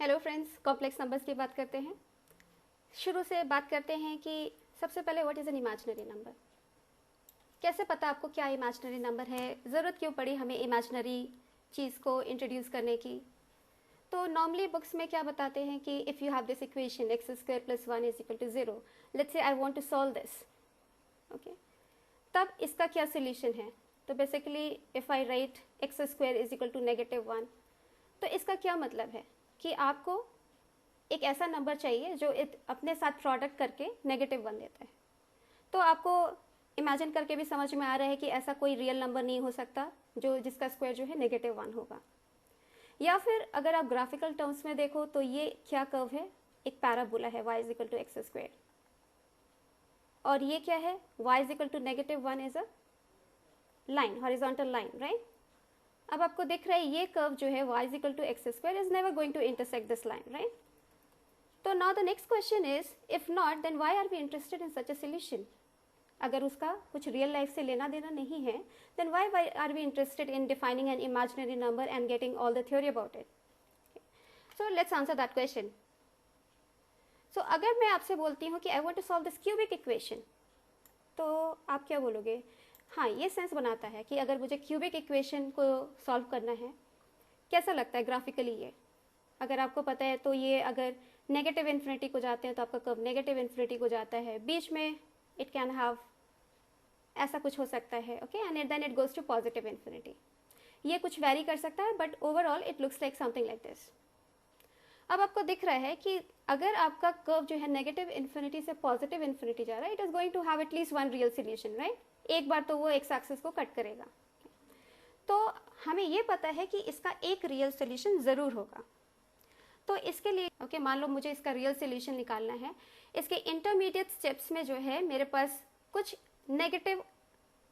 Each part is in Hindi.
हेलो फ्रेंड्स, कॉम्प्लेक्स नंबर्स की बात करते हैं। शुरू से बात करते हैं कि सबसे पहले what is an imaginary number. कैसे पता आपको क्या इमेजिनरी नंबर है, ज़रूरत क्यों पड़ी हमें इमेजिनरी चीज़ को इंट्रोड्यूस करने की। तो नॉर्मली बुक्स में क्या बताते हैं कि if you have this equation x square plus 1 is equal to 0, let's say I want to solve this, okay, तब इसका क्या सोल्यूशन है। तो basically if I write x square is equal to -1, तो इसका क्या मतलब है कि आपको एक ऐसा नंबर चाहिए जो अपने साथ प्रोडक्ट करके -1 देता है। तो आपको इमेजिन करके भी समझ में आ रहा है कि ऐसा कोई रियल नंबर नहीं हो सकता जो जिसका स्क्वायर जो है -1 होगा। या फिर अगर आप ग्राफिकल टर्म्स में देखो तो ये क्या कर्व है, एक पैराबोला है y is equal to x square, और ये क्या है, y is equal to -1 is a line, horizontal line, right. अब आपको दिख रहा है ये कर्व जो है y is equal to x square is never going to intersect this line, right. तो now the next question is, if not, then why are we interested in such a solution? अगर उसका कुछ रियल लाइफ से लेना देना नहीं है, then why are we interested in defining an imaginary number and getting all the theory about it? So let's answer that question. So अगर मैं आपसे बोलती हूँ कि I want to solve this cubic equation, तो आप क्या बोलोगे? हाँ, ये सेंस बनाता है कि अगर मुझे क्यूबिक इक्वेशन को सॉल्व करना है, कैसा लगता है ग्राफिकली ये। अगर आपको पता है तो ये अगर नेगेटिव इन्फिनिटी को जाते हैं तो आपका कर्व नेगेटिव इन्फिनिटी को जाता है, बीच में इट कैन हैव ऐसा कुछ हो सकता है, okay, and then it goes to positive infinity. ये कुछ वेरी कर सकता है but overall it looks like something like this. अब आपको दिख रहा है कि अगर आपका कर्व जो है नेगेटिव इन्फिनिटी से पॉजिटिव इन्फिनिटी जा रहा है, it is going to have at least one real solution, right. एक बार तो वो एक्स एक्सिस को कट करेगा। तो हमें ये पता है कि इसका एक रियल सोल्यूशन ज़रूर होगा। तो इसके लिए ओके, मान लो मुझे इसका रियल सोल्यूशन निकालना है। इसके इंटरमीडिएट स्टेप्स में जो है मेरे पास कुछ नेगेटिव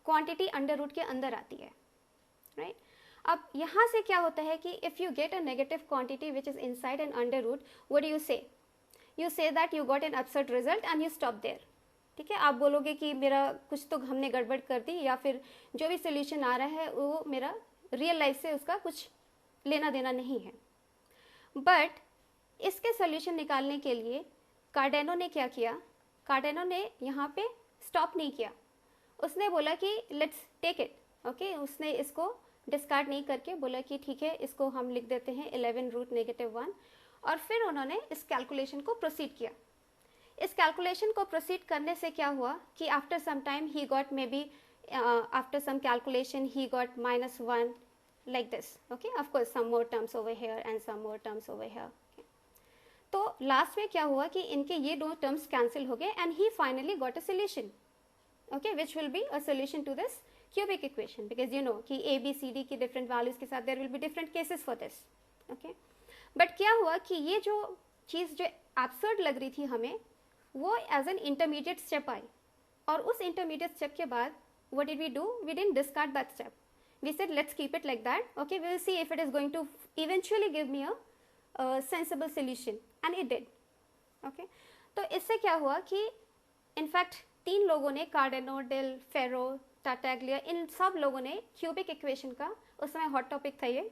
क्वांटिटी अंडर रूट के अंदर आती है, राइट। अब यहाँ से क्या होता है कि if you get a negative quantity which is inside an under root, what do you say that you got an absurd result and you stop there. ठीक है, आप बोलोगे कि मेरा कुछ तो हमने गड़बड़ कर दी, या फिर जो भी सोल्यूशन आ रहा है वो मेरा रियल लाइफ से उसका कुछ लेना देना नहीं है। बट इसके सोल्यूशन निकालने के लिए कार्डेनो ने क्या किया, कार्डेनो ने यहाँ पे स्टॉप नहीं किया। उसने बोला कि लेट्स टेक इट, ओके। उसने इसको डिस्कार्ड नहीं करके बोला कि ठीक है, इसको हम लिख देते हैं 11√-1, और फिर उन्होंने इस कैलकुलेशन को प्रोसीड किया। इस कैलकुलेशन को प्रोसीड करने से क्या हुआ कि after some time he got maybe after some calculation he got -1 like this, okay, of course some more terms over here and some more terms over here, okay. तो लास्ट में क्या हुआ कि इनके ये दो टर्म्स कैंसिल हो गए and he finally got a solution, okay, which will be a solution to this cubic equation, because you know कि ए बी सी डी की डिफरेंट वैल्यूज के साथ there will be different cases for this, okay. But क्या हुआ कि ये जो चीज़ जो एब्सर्ड लग रही थी हमें, वो एज एन इंटरमीडिएट स्टेप आई, और उस इंटरमीडिएट स्टेप के बाद what did we do, we didn't discard that step, we said let's keep it like that, okay, we will see if it is going to eventually give me a sensible solution, and it did, okay. तो इससे क्या हुआ कि इनफैक्ट 3 लोगों ने, कार्डेनो, डेल फेरो, टाटाग्लिया, इन सब लोगों ने क्यूबिक इक्वेशन का, उस समय हॉट टॉपिक था ये,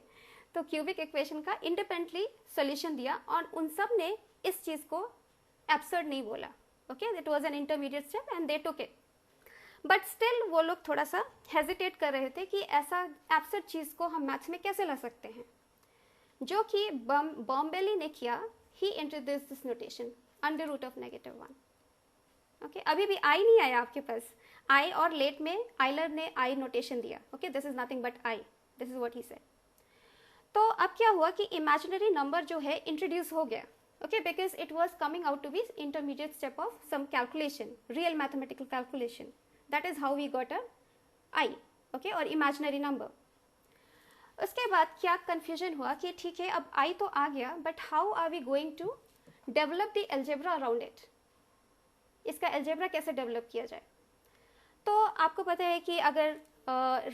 तो क्यूबिक इक्वेशन का इंडिपेंडेंटली सोल्यूशन दिया, और उन सब ने इस चीज़ को एब्सर्ड नहीं बोला, okay, that was an intermediate step and they took it. But still वो लोग थोड़ा सा हेजिटेट कर रहे थे कि ऐसा एब्सर्ड चीज़ को हम मैथ्स में कैसे ला सकते हैं, जो कि बॉम्बेली ने किया। ही इंट्रोड्यूस्ड दिस नोटेशन √(-1), ओके। अभी भी आई नहीं आया आपके पास, आई और लेट में आइलर ने आई नोटेशन दिया, okay, this is nothing but I, this is what he said. तो अब क्या हुआ कि इमेजिनरी नंबर जो है इंट्रोड्यूस हो गया, okay, because it was coming out to be intermediate step of some calculation, real mathematical calculation. That is how we got a I, okay, और imaginary number। उसके बाद क्या confusion हुआ कि ठीक है, अब I तो आ गया, but how are we going to develop the algebra around it? इसका algebra कैसे develop किया जाए। तो आपको पता है कि अगर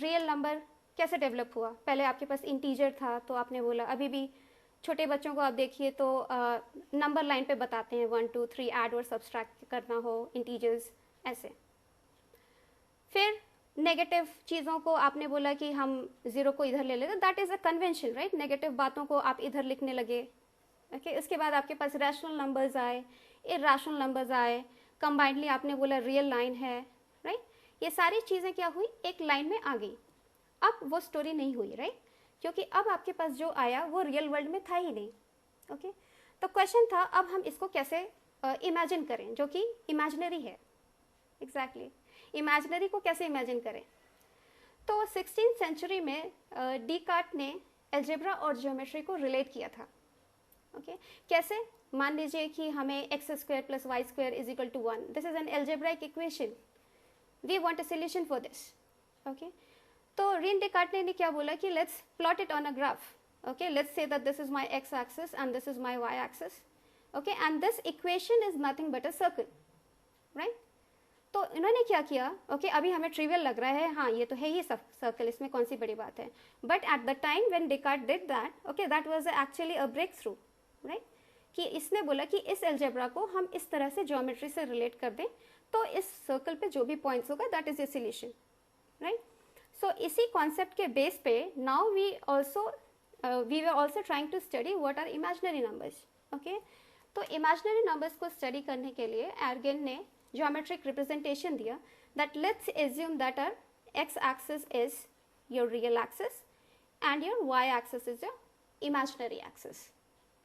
real number कैसे develop हुआ, पहले आपके पास integer था, तो आपने बोला, अभी भी छोटे बच्चों को आप देखिए तो नंबर लाइन पे बताते हैं 1 2 3 ऐड और सब्सट्रैक्ट करना हो, इंटीजर्स ऐसे। फिर नेगेटिव चीज़ों को आपने बोला कि हम 0 को इधर ले लेते, that is a convention, right. Negative बातों को आप इधर लिखने लगे, ओके उसके बाद आपके पास रैशनल नंबर्स आए, इरैशनल नंबर्स आए, कंबाइंडली आपने बोला रियल लाइन है, राइट। ये सारी चीज़ें क्या हुई, एक लाइन में आ गई। अब वो स्टोरी नहीं हुई, राइट, क्योंकि अब आपके पास जो आया वो रियल वर्ल्ड में था ही नहीं। ओके तो क्वेश्चन था अब हम इसको कैसे इमेजिन करें, जो कि इमेजिनरी है। एग्जैक्टली इमेजिनरी को कैसे इमेजिन करें। तो 16th सेंचुरी में डीकार्ट ने एल्जेब्रा और ज्योमेट्री को रिलेट किया था। ओके कैसे, मान लीजिए कि हमें x square plus y square is equal to 1, this is an algebraic equation, we want a solution for this. Okay तो रीन डेकार्ट ने क्या बोला कि let's plot it on a graph. Okay, let's say that this is my x axis and this is my y axis. Okay, and this equation is nothing but a circle, right? तो इन्होंने क्या किया, okay, अभी हमें ट्रिवियल लग रहा है, हाँ ये तो है ही सर्कल, इसमें कौन सी बड़ी बात है, but at the time when Descartes did that, okay that was actually a breakthrough, right, कि इसने बोला कि इस एल्जेब्रा को हम इस तरह से ज्योमेट्री से रिलेट कर दें तो इस सर्कल पे जो भी पॉइंट्स होगा that is a solution, right. So इसी कॉन्सेप्ट के बेस पे now we were also trying to study what are imaginary numbers. Okay, तो imaginary numbers को study करने के लिए एर्गेन ने geometric representation दिया that let's assume that our x axis is your real axis and your y axis is your imaginary axis.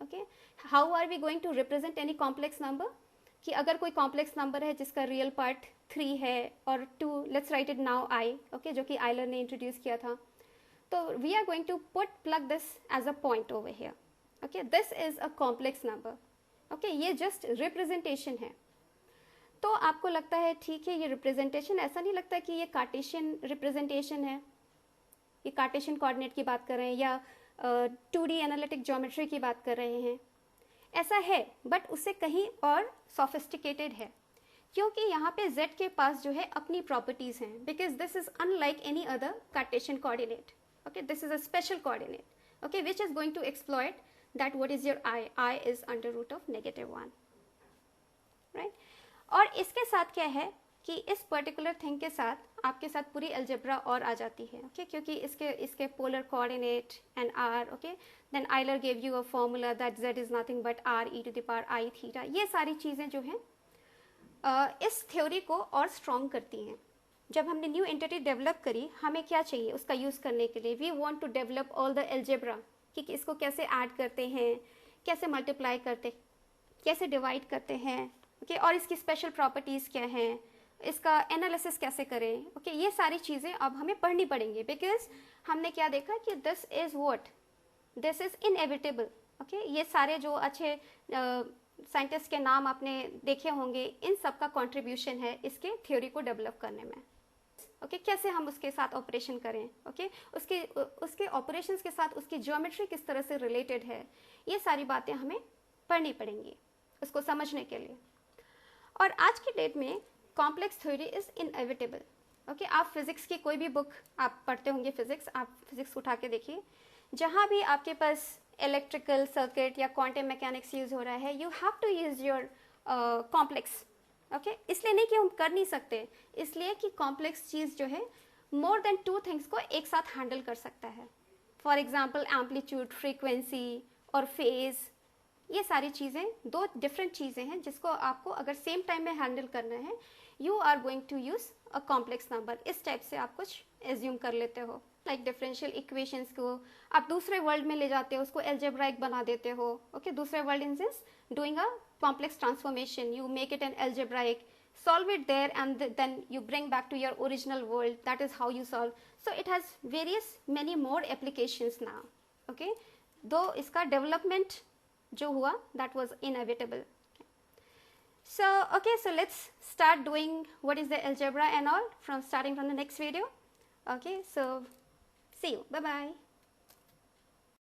Okay, how are we going to represent any complex number? कि अगर कोई complex number है जिसका real part 3 है और 2, let's write it now I, okay, जो कि आइलर ने introduce किया था, तो we are going to plug this as a point over here. Okay, this is a complex number. Okay, ये just representation है। तो आपको लगता है ठीक है ये representation, ऐसा नहीं लगता कि ये कार्टेशियन representation है, ये कार्टेशियन कोऑर्डिनेट की बात कर रहे हैं या 2D एनालिटिक ज्योमेट्री की बात कर रहे हैं, ऐसा है बट उससे कहीं और सोफिस्टिकेटेड है, क्योंकि यहाँ पे z के पास जो है अपनी प्रॉपर्टीज़ हैं, because this is unlike any other Cartesian coordinate. Okay, this is a special coordinate, okay, which is going to exploit that what is your I is under root of -1, right। और इसके साथ क्या है कि इस पर्टिकुलर थिंग के साथ आपके साथ पूरी अलजेब्रा और आ जाती है, ओके क्योंकि इसके polar coordinate and R, okay then Euler gave you a formula that z is nothing but r e to the power i theta. ये सारी चीज़ें जो हैं इस थ्योरी को और स्ट्रॉन्ग करती हैं। जब हमने न्यू एंटिटी डेवलप करी, हमें क्या चाहिए उसका यूज़ करने के लिए, we want to develop all the algebra, कि इसको कैसे ऐड करते हैं, कैसे मल्टीप्लाई करते, कैसे डिवाइड करते हैं, ओके और इसकी स्पेशल प्रॉपर्टीज़ क्या हैं, इसका एनालिसिस कैसे करें, ओके ये सारी चीज़ें अब हमें पढ़नी पड़ेंगी, बिकॉज हमने क्या देखा कि this is what, this is inevitable. Okay ये सारे जो अच्छे साइंटिस्ट के नाम आपने देखे होंगे, इन सब का कॉन्ट्रीब्यूशन है इसके थ्योरी को डेवलप करने में। ओके कैसे हम उसके साथ ऑपरेशन करें, ओके उसके ऑपरेशंस के साथ उसकी ज्योमेट्री किस तरह से रिलेटेड है, ये सारी बातें हमें पढ़नी पड़ेंगी उसको समझने के लिए। और आज की डेट में complex theory is inevitable. Okay आप फिज़िक्स की कोई भी बुक आप पढ़ते होंगे, फिज़िक्स आप फिज़िक्स उठा के देखिए, जहाँ भी आपके पास इलेक्ट्रिकल सर्किट या क्वांटम मैकेनिक्स यूज़ हो रहा है, you have to use your complex. Okay इसलिए नहीं कि हम कर नहीं सकते, इसलिए कि कॉम्प्लेक्स चीज़ जो है मोर देन 2 थिंग्स को एक साथ हैंडल कर सकता है। फॉर एग्जांपल एम्पलीट्यूड, फ्रीक्वेंसी और फेज, ये सारी चीज़ें 2 डिफरेंट चीज़ें हैं जिसको आपको अगर सेम टाइम में हैंडल करना है, you are going to use a complex number. इस टाइप से आप कुछ एज्यूम कर लेते हो, लाइक डिफरेंशियल इक्वेशंस को आप दूसरे वर्ल्ड में ले जाते हो, उसको एल्जेब्राइक बना देते हो। ओके दूसरे world in sense doing a complex transformation, you make it an algebraic, solve it there, and then you bring back to your original world. That is how you solve. So it has many more applications now. Okay, though iska development jo hua, that was inevitable. So okay, so let's start doing what is the algebra and all starting from the next video. Okay, so see you, bye bye.